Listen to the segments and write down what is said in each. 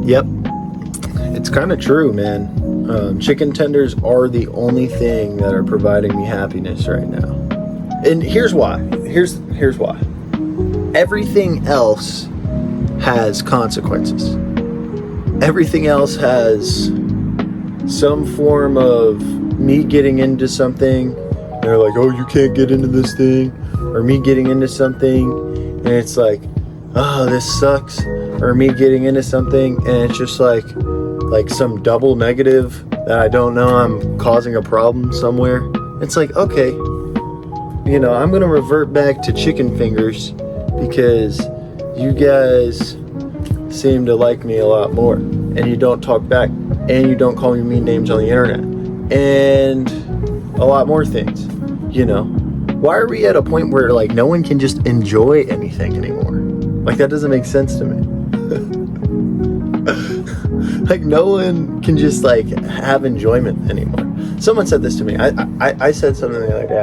Yep. It's kind of true, man. Chicken tenders are the only thing that are providing me happiness right now. And here's why. Here's why. Everything else has consequences. Everything else has some form of me getting into something. They're like, oh, you can't get into this thing. Or me getting into something. And it's like, oh, this sucks. Or me getting into something. And it's just like some double negative that I don't know I'm causing a problem somewhere. It's like, okay, I'm going to revert back to chicken fingers because you guys seem to like me a lot more. And you don't talk back. And you don't call me mean names on the internet. And a lot more things, Why are we at a point where, no one can just enjoy anything anymore? That doesn't make sense to me. No one can just, have enjoyment anymore. Someone said this to me. I said something the other day.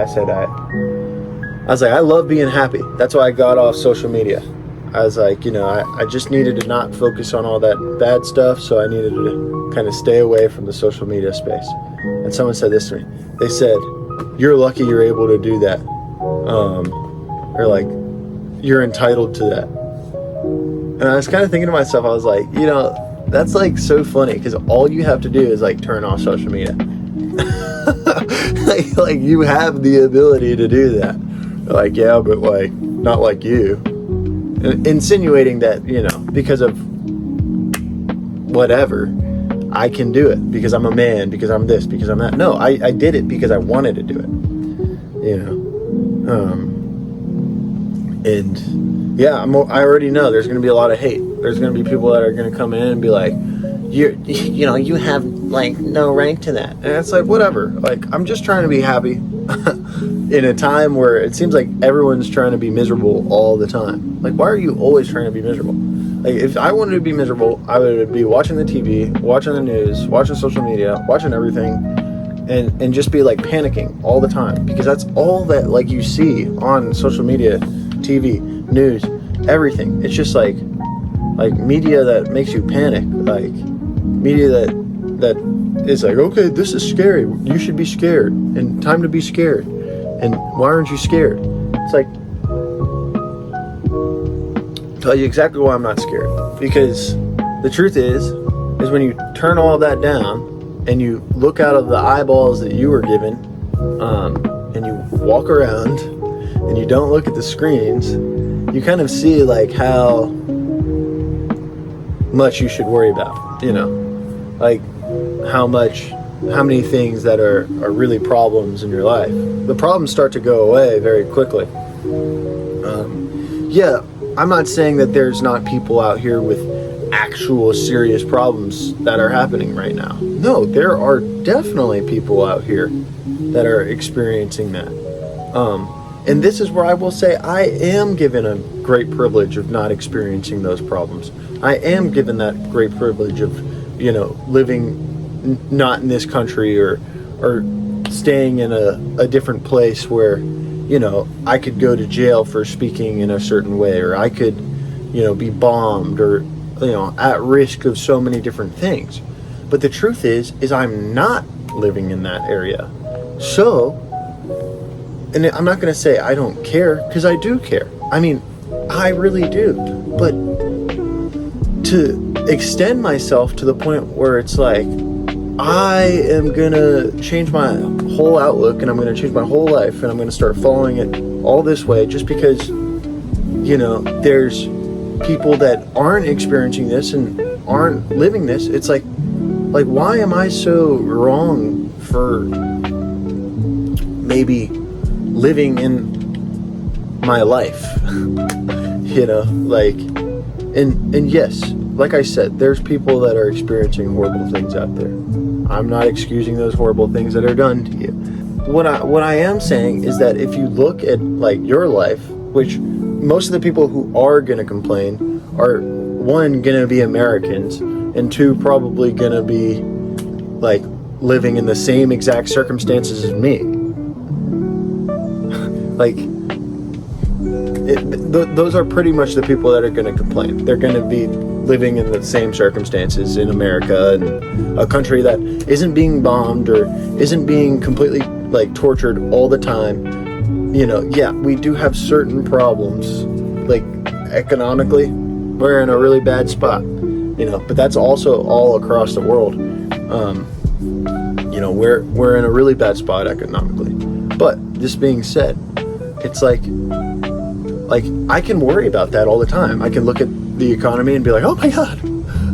I was like, I love being happy. That's why I got off social media. I was like, I just needed to not focus on all that bad stuff, so I needed to kind of stay away from the social media space. And someone said this to me. They said, you're lucky you're able to do that. Or you're entitled to that. And I was kind of thinking to myself, I was like, that's so funny because all you have to do is turn off social media. You have the ability to do that. Yeah, but not like you. Insinuating that, because of whatever, I can do it because I'm a man, because I'm this, because I'm that. No, I did it because I wanted to do it. And yeah, I already know there's going to be a lot of hate. There's going to be people that are going to come in and be like, you have no rank to that. And it's whatever. I'm just trying to be happy in a time where it seems like everyone's trying to be miserable all the time. Why are you always trying to be miserable? If I wanted to be miserable, I would be watching the TV, watching the news, watching social media, watching everything, and just be panicking all the time, because that's all that you see on social media, TV, news, everything. It's just media that makes you panic, media that is okay, this is scary, you should be scared, and time to be scared, and why aren't you scared? It's tell you exactly why I'm not scared, because the truth is when you turn all that down and you look out of the eyeballs that you were given, and you walk around and you don't look at the screens, you kind of see how much you should worry about, how many things that are really problems in your life. The problems start to go away very quickly. Yeah, I'm not saying that there's not people out here with actual serious problems that are happening right now. No, there are definitely people out here that are experiencing that. And this is where I will say I am given a great privilege of not experiencing those problems. I am given that great privilege of, living not in this country or staying in a different place where, I could go to jail for speaking in a certain way, or I could, be bombed, or, at risk of so many different things. But the truth is I'm not living in that area. So, and I'm not going to say I don't care, because I do care. I mean, I really do. But to extend myself to the point where it's I am going to change my whole outlook, and I'm going to change my whole life, and I'm going to start following it all this way just because, there's people that aren't experiencing this and aren't living this. It's why am I so wrong for maybe living in my life? And yes, like I said, there's people that are experiencing horrible things out there. I'm not excusing those horrible things that are done to you. What I am saying is that if you look at your life, which most of the people who are going to complain are, one, going to be Americans, and two, probably going to be living in the same exact circumstances as me. Those are pretty much the people that are going to complain. They're going to be living in the same circumstances in America, and a country that isn't being bombed or isn't being completely like tortured all the time. You know, yeah, we do have certain problems, like economically, we're in a really bad spot, you know, but that's also all across the world. You know, we're in a really bad spot economically. But this being said, it's like I can worry about that all the time. I can look at the economy and be like, oh my God,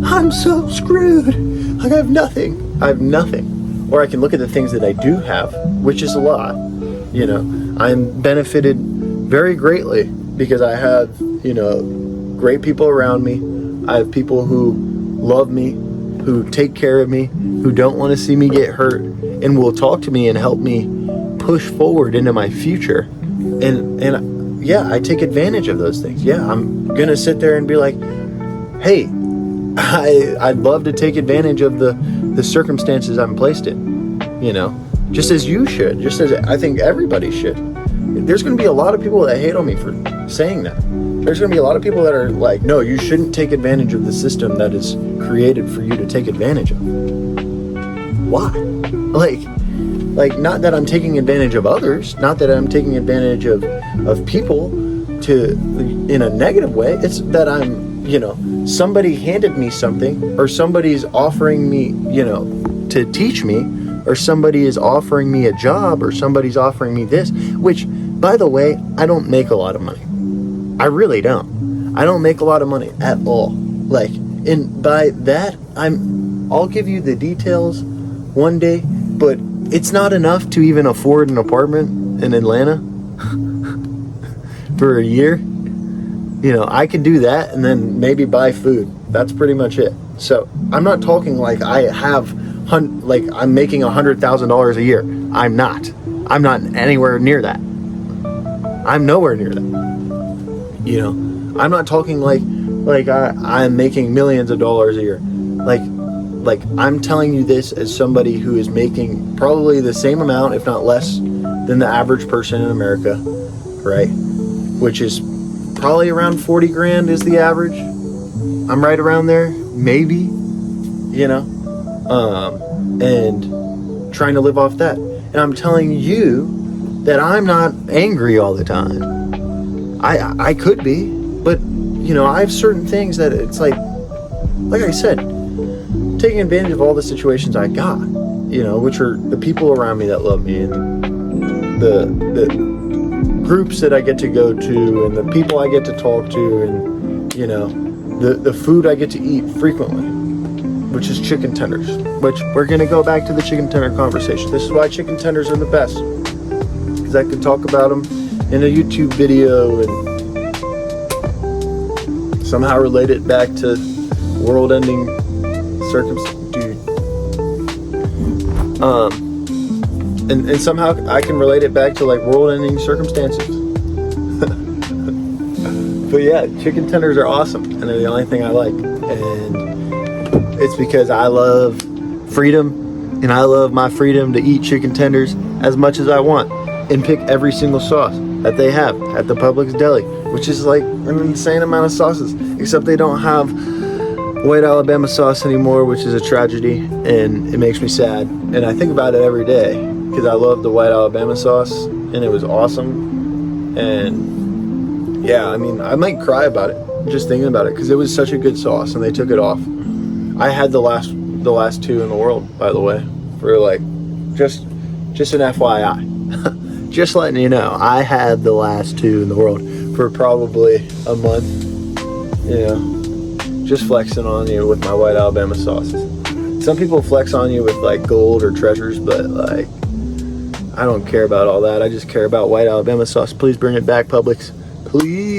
I'm so screwed. Like I have nothing. Or I can look at the things that I do have, which is a lot. You know, I'm benefited very greatly because I have, you know, great people around me. I have people who love me, who take care of me, who don't want to see me get hurt, and will talk to me and help me push forward into my future. And yeah, I take advantage of those things. Yeah, I'm gonna sit there and be like, hey, I'd love to take advantage of the circumstances I'm placed in, you know, just as you should, just as I think everybody should. There's gonna be a lot of people that hate on me for saying that. There's gonna be a lot of people that are like, no, you shouldn't take advantage of the system that is created for you to take advantage of. Why? Like not that I'm taking advantage of others, not that I'm taking advantage of people in a negative way. It's that I'm, you know, somebody handed me something, or somebody's offering me, you know, to teach me, or somebody is offering me a job, or somebody's offering me this, which, by the way, I don't make a lot of money. I really don't. I don't make a lot of money at all. Like, and by that, I'll give you the details one day, but it's not enough to even afford an apartment in Atlanta for a year. You know, I can do that and then maybe buy food. That's pretty much it. So I'm not talking like I'm making $100,000 a year. I'm not anywhere near that. I'm nowhere near that. You know, I'm not talking like I'm making millions of dollars a year. Like I'm telling you this as somebody who is making probably the same amount, if not less, than the average person in America, right? Which is probably around 40 grand is the average. I'm right around there, maybe, you know, and trying to live off that. And I'm telling you that I'm not angry all the time. I could be, but, you know, I have certain things that it's like I said, taking advantage of all the situations I got, you know, which are the people around me that love me, and the groups that I get to go to, and the people I get to talk to, and, you know, the food I get to eat frequently, which is chicken tenders, which we're going to go back to the chicken tender conversation. This is why chicken tenders are the best, because I can talk about them in a YouTube video and somehow relate it back to world-ending circumstance, dude. And somehow I can relate it back to like world-ending circumstances. But yeah, chicken tenders are awesome, and they're the only thing I like. And it's because I love freedom, and I love my freedom to eat chicken tenders as much as I want, and pick every single sauce that they have at the Publix deli, which is like an insane amount of sauces, except they don't have white Alabama sauce anymore, which is a tragedy, and it makes me sad. And I think about it every day because I love the white Alabama sauce, and it was awesome. And yeah, I mean, I might cry about it just thinking about it because it was such a good sauce, and they took it off. I had the last two in the world, by the way, for like just an FYI. Just letting you know, I had the last two in the world for probably a month, you know. Just flexing on you with my white Alabama sauces. Some people flex on you with like gold or treasures, but like I don't care about all that. I just care about white Alabama sauce. Please bring it back, Publix. Please.